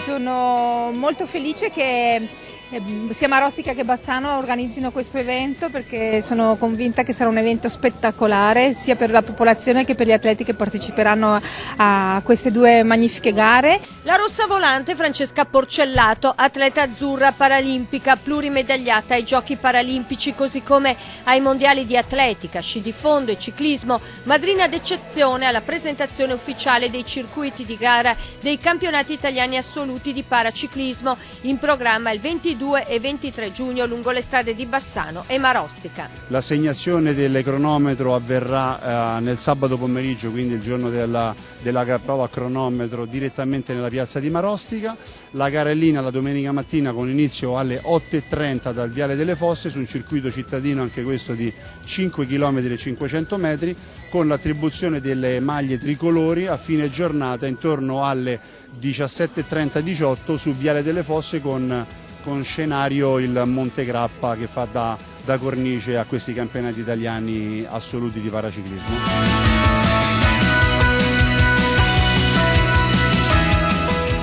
Sono molto felice che sia Marostica che Bassano organizzino questo evento, perché sono convinta che sarà un evento spettacolare sia per la popolazione che per gli atleti che parteciperanno a queste due magnifiche gare. La rossa volante Francesca Porcellato, atleta azzurra paralimpica, plurimedagliata ai Giochi Paralimpici così come ai mondiali di atletica, sci di fondo e ciclismo, madrina d'eccezione alla presentazione ufficiale dei circuiti di gara dei campionati italiani assoluti di paraciclismo in programma il 22 e 23 giugno lungo le strade di Bassano e Marostica. L'assegnazione del cronometro avverrà nel sabato pomeriggio, quindi il giorno della prova a cronometro, direttamente nella piazza di Marostica. La carellina la domenica mattina con inizio alle 8:30 dal Viale delle Fosse su un circuito cittadino, anche questo di 5 km e 500 metri, con l'attribuzione delle maglie tricolori a fine giornata intorno alle 17:30-18 su Viale delle Fosse con scenario il Monte Grappa che fa da cornice a questi campionati italiani assoluti di paraciclismo.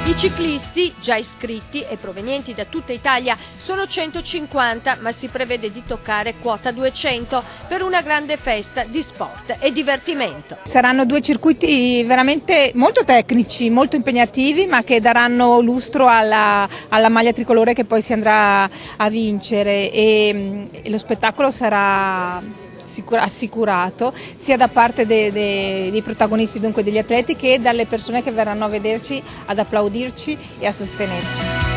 I ciclisti, già iscritti e provenienti da tutta Italia, sono 150, ma si prevede di toccare quota 200 per una grande festa di sport e divertimento. Saranno due circuiti veramente molto tecnici, molto impegnativi, ma che daranno lustro alla maglia tricolore che poi si andrà a vincere, e lo spettacolo sarà assicurato sia da parte dei protagonisti, dunque degli atleti, che dalle persone che verranno a vederci, ad applaudirci e a sostenerci.